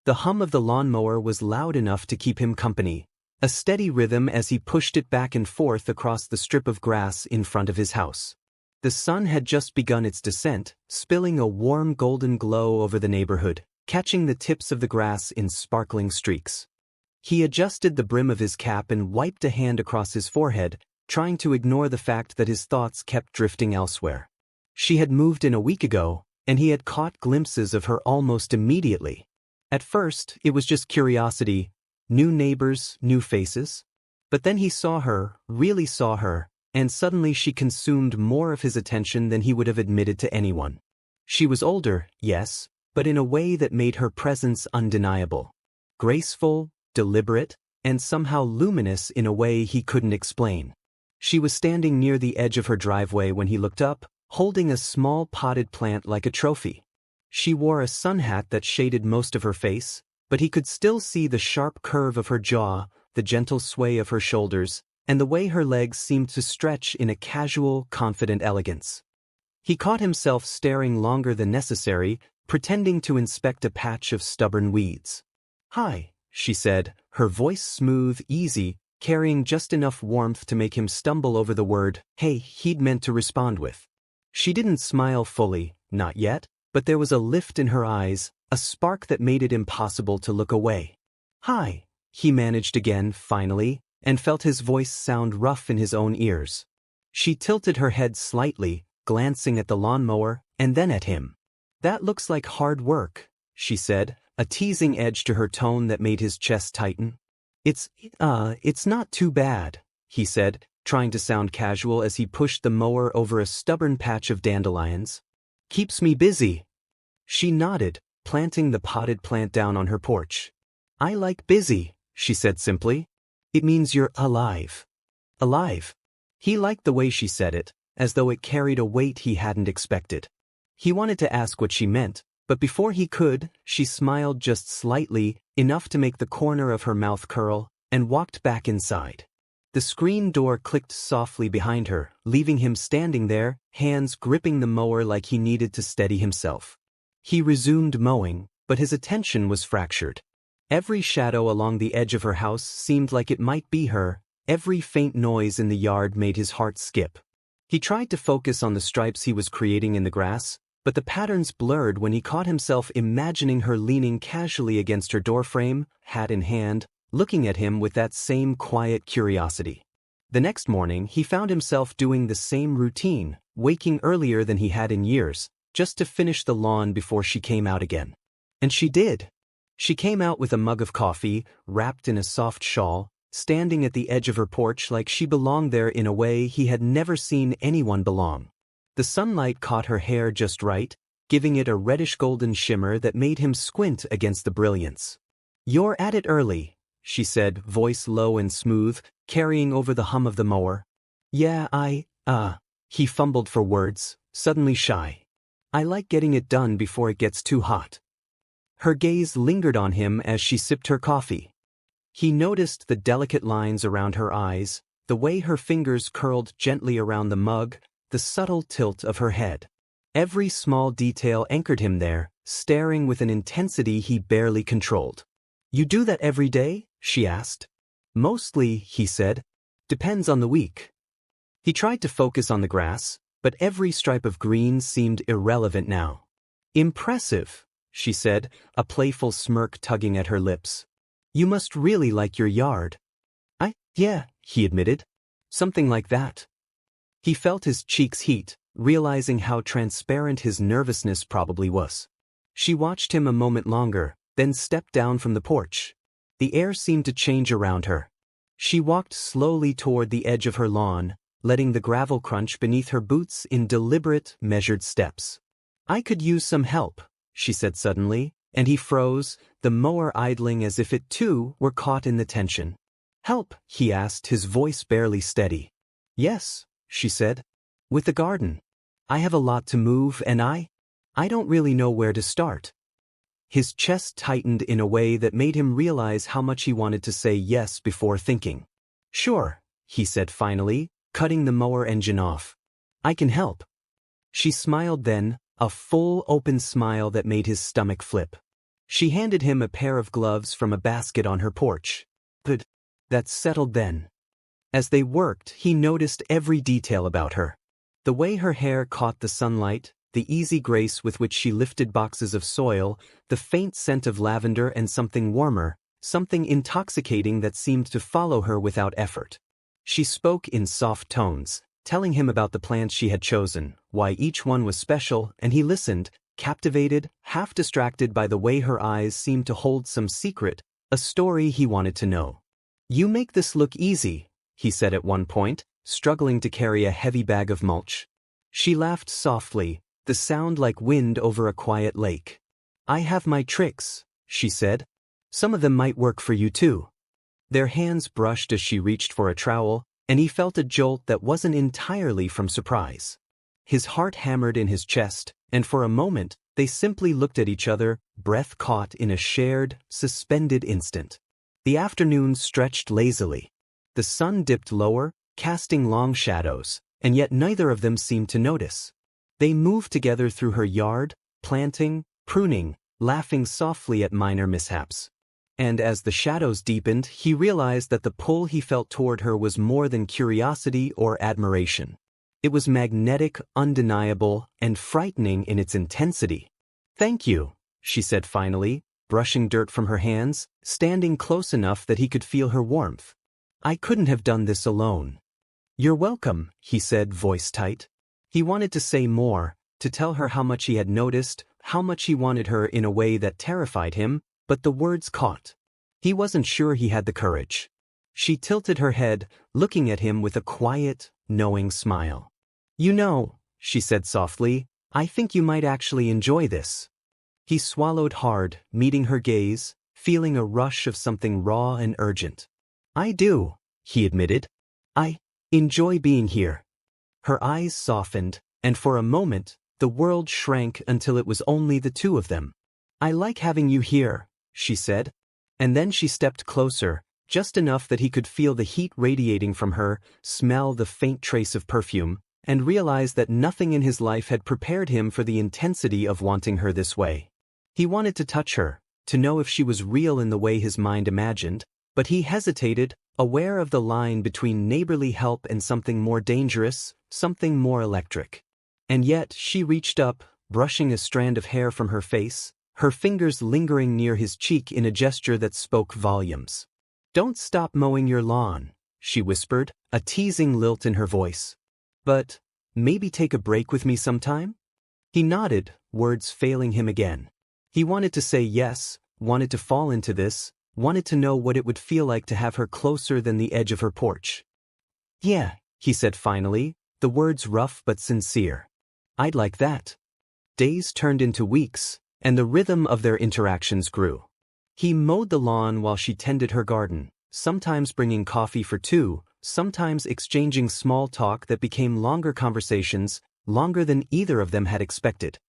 The hum of the lawnmower was loud enough to keep him company, a steady rhythm as he pushed it back and forth across the strip of grass in front of his house. The sun had just begun its descent, spilling a warm golden glow over the neighborhood, catching the tips of the grass in sparkling streaks. He adjusted the brim of his cap and wiped a hand across his forehead, trying to ignore the fact that his thoughts kept drifting elsewhere. She had moved in a week ago, and he had caught glimpses of her almost immediately. At first, it was just curiosity, new neighbors, new faces. But then he saw her, really saw her, and suddenly she consumed more of his attention than he would have admitted to anyone. She was older, yes, but in a way that made her presence undeniable. Graceful, deliberate, and somehow luminous in a way he couldn't explain. She was standing near the edge of her driveway when he looked up, holding a small potted plant like a trophy. She wore a sun hat that shaded most of her face, but he could still see the sharp curve of her jaw, the gentle sway of her shoulders, and the way her legs seemed to stretch in a casual, confident elegance. He caught himself staring longer than necessary, pretending to inspect a patch of stubborn weeds. "Hi," she said, her voice smooth, easy, carrying just enough warmth to make him stumble over the word, "hey," he'd meant to respond with. She didn't smile fully, not yet, but there was a lift in her eyes, a spark that made it impossible to look away. "Hi," he managed again, finally, and felt his voice sound rough in his own ears. She tilted her head slightly, glancing at the lawnmower, and then at him. "That looks like hard work," she said, a teasing edge to her tone that made his chest tighten. It's not too bad," he said, trying to sound casual as he pushed the mower over a stubborn patch of dandelions. "Keeps me busy." She nodded, planting the potted plant down on her porch. "I like busy," she said simply. "It means you're alive." Alive. He liked the way she said it, as though it carried a weight he hadn't expected. He wanted to ask what she meant, but before he could, she smiled just slightly, enough to make the corner of her mouth curl, and walked back inside. The screen door clicked softly behind her, leaving him standing there, hands gripping the mower like he needed to steady himself. He resumed mowing, but his attention was fractured. Every shadow along the edge of her house seemed like it might be her, every faint noise in the yard made his heart skip. He tried to focus on the stripes he was creating in the grass, but the patterns blurred when he caught himself imagining her leaning casually against her doorframe, hat in hand, looking at him with that same quiet curiosity. The next morning, he found himself doing the same routine, waking earlier than he had in years, just to finish the lawn before she came out again. And she did. She came out with a mug of coffee, wrapped in a soft shawl, standing at the edge of her porch like she belonged there in a way he had never seen anyone belong. The sunlight caught her hair just right, giving it a reddish-golden shimmer that made him squint against the brilliance. "You're at it early," she said, voice low and smooth, carrying over the hum of the mower. "Yeah, he fumbled for words, suddenly shy. "I like getting it done before it gets too hot." Her gaze lingered on him as she sipped her coffee. He noticed the delicate lines around her eyes, the way her fingers curled gently around the mug, the subtle tilt of her head. Every small detail anchored him there, staring with an intensity he barely controlled. "You do that every day?" she asked. "Mostly," he said. "Depends on the week." He tried to focus on the grass, but every stripe of green seemed irrelevant now. "Impressive," she said, a playful smirk tugging at her lips. "You must really like your yard." Yeah, he admitted. "Something like that." He felt his cheeks heat, realizing how transparent his nervousness probably was. She watched him a moment longer, then stepped down from the porch. The air seemed to change around her. She walked slowly toward the edge of her lawn, letting the gravel crunch beneath her boots in deliberate, measured steps. "I could use some help," she said suddenly, and he froze, the mower idling as if it too were caught in the tension. "Help?" he asked, his voice barely steady. "Yes," she said. "With the garden. I have a lot to move and I don't really know where to start." His chest tightened in a way that made him realize how much he wanted to say yes before thinking. "Sure," he said finally, cutting the mower engine off. "I can help." She smiled then, a full, open smile that made his stomach flip. She handed him a pair of gloves from a basket on her porch. But that's settled then. As they worked, he noticed every detail about her. The way her hair caught the sunlight, the easy grace with which she lifted boxes of soil, the faint scent of lavender and something warmer, something intoxicating that seemed to follow her without effort. She spoke in soft tones, telling him about the plants she had chosen, why each one was special, and he listened, captivated, half distracted by the way her eyes seemed to hold some secret, a story he wanted to know. "You make this look easy," he said at one point, struggling to carry a heavy bag of mulch. She laughed softly, the sound like wind over a quiet lake. "I have my tricks," she said. "Some of them might work for you too." Their hands brushed as she reached for a trowel, and he felt a jolt that wasn't entirely from surprise. His heart hammered in his chest, and for a moment, they simply looked at each other, breath caught in a shared, suspended instant. The afternoon stretched lazily. The sun dipped lower, casting long shadows, and yet neither of them seemed to notice. They moved together through her yard, planting, pruning, laughing softly at minor mishaps. And as the shadows deepened, he realized that the pull he felt toward her was more than curiosity or admiration. It was magnetic, undeniable, and frightening in its intensity. "Thank you," she said finally, brushing dirt from her hands, standing close enough that he could feel her warmth. "I couldn't have done this alone." "You're welcome," he said, voice tight. He wanted to say more, to tell her how much he had noticed, how much he wanted her in a way that terrified him, but the words caught. He wasn't sure he had the courage. She tilted her head, looking at him with a quiet, knowing smile. "You know," she said softly, "I think you might actually enjoy this." He swallowed hard, meeting her gaze, feeling a rush of something raw and urgent. "I do," he admitted. "I enjoy being here." Her eyes softened, and for a moment, the world shrank until it was only the two of them. "I like having you here," she said. And then she stepped closer, just enough that he could feel the heat radiating from her, smell the faint trace of perfume, and realize that nothing in his life had prepared him for the intensity of wanting her this way. He wanted to touch her, to know if she was real in the way his mind imagined, but he hesitated, aware of the line between neighborly help and something more dangerous, something more electric. And yet she reached up, brushing a strand of hair from her face, her fingers lingering near his cheek in a gesture that spoke volumes. "Don't stop mowing your lawn," she whispered, a teasing lilt in her voice. "But maybe take a break with me sometime?" He nodded, words failing him again. He wanted to say yes, wanted to fall into this, wanted to know what it would feel like to have her closer than the edge of her porch. "Yeah," he said finally, the words rough but sincere. "I'd like that." Days turned into weeks, and the rhythm of their interactions grew. He mowed the lawn while she tended her garden, sometimes bringing coffee for two, sometimes exchanging small talk that became longer conversations, longer than either of them had expected.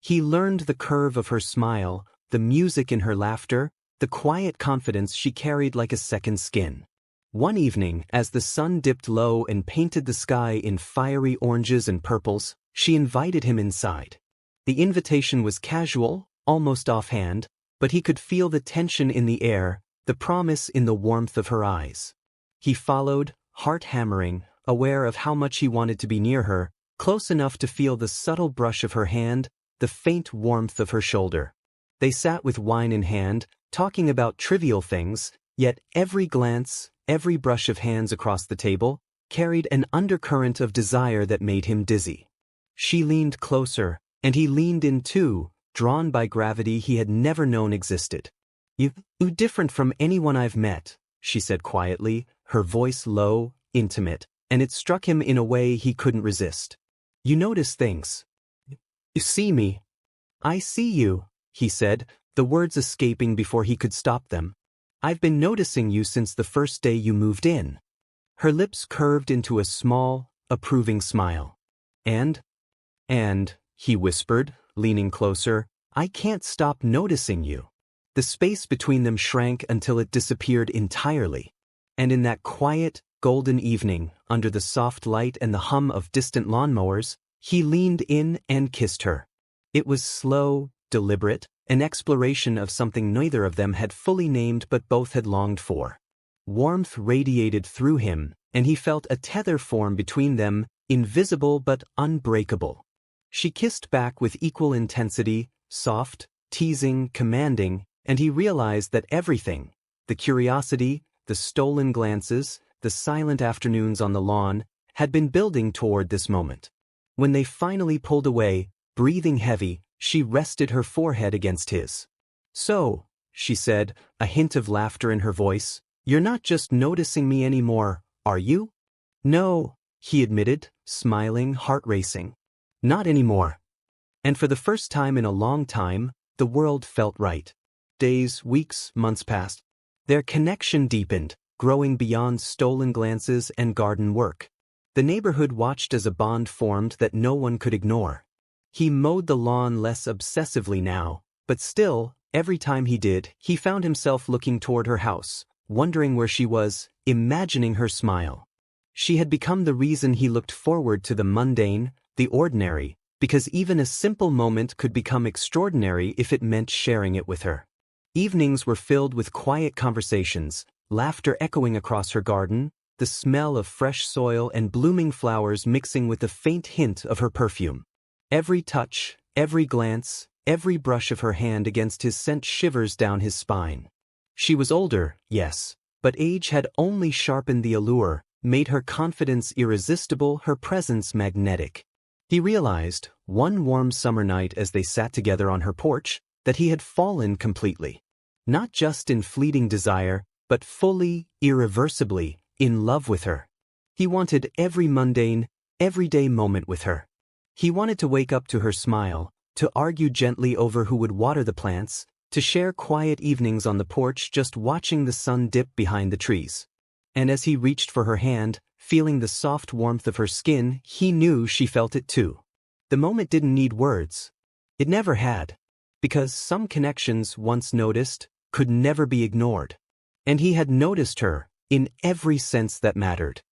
He learned the curve of her smile, the music in her laughter, the quiet confidence she carried like a second skin. One evening, as the sun dipped low and painted the sky in fiery oranges and purples, she invited him inside. The invitation was casual, almost offhand, but he could feel the tension in the air, the promise in the warmth of her eyes. He followed, heart hammering, aware of how much he wanted to be near her, close enough to feel the subtle brush of her hand, the faint warmth of her shoulder. They sat with wine in hand, talking about trivial things, yet every glance, every brush of hands across the table, carried an undercurrent of desire that made him dizzy. She leaned closer, and he leaned in too, drawn by gravity he had never known existed. "You're different from anyone I've met," she said quietly, her voice low, intimate, and it struck him in a way he couldn't resist. "You notice things. You see me." "I see you," he said, the words escaping before he could stop them. "I've been noticing you since the first day you moved in." Her lips curved into a small, approving smile. And, he whispered, leaning closer, "I can't stop noticing you." The space between them shrank until it disappeared entirely. And in that quiet, golden evening, under the soft light and the hum of distant lawnmowers, he leaned in and kissed her. It was slow, deliberate, an exploration of something neither of them had fully named but both had longed for. Warmth radiated through him, and he felt a tether form between them, invisible but unbreakable. She kissed back with equal intensity, soft, teasing, commanding, and he realized that everything, the curiosity, the stolen glances, the silent afternoons on the lawn, had been building toward this moment. When they finally pulled away, breathing heavy, she rested her forehead against his. "So," she said, a hint of laughter in her voice, "you're not just noticing me anymore, are you?" "No," he admitted, smiling, heart racing. "Not anymore." And for the first time in a long time, the world felt right. Days, weeks, months passed. Their connection deepened, growing beyond stolen glances and garden work. The neighborhood watched as a bond formed that no one could ignore. He mowed the lawn less obsessively now, but still, every time he did, he found himself looking toward her house, wondering where she was, imagining her smile. She had become the reason he looked forward to the mundane, the ordinary, because even a simple moment could become extraordinary if it meant sharing it with her. Evenings were filled with quiet conversations, laughter echoing across her garden, the smell of fresh soil and blooming flowers mixing with a faint hint of her perfume. Every touch, every glance, every brush of her hand against his sent shivers down his spine. She was older, yes, but age had only sharpened the allure, made her confidence irresistible, her presence magnetic. He realized, one warm summer night as they sat together on her porch, that he had fallen completely. Not just in fleeting desire, but fully, irreversibly, in love with her. He wanted every mundane, everyday moment with her. He wanted to wake up to her smile, to argue gently over who would water the plants, to share quiet evenings on the porch just watching the sun dip behind the trees. And as he reached for her hand, feeling the soft warmth of her skin, he knew she felt it too. The moment didn't need words. It never had. Because some connections, once noticed, could never be ignored. And he had noticed her, in every sense that mattered.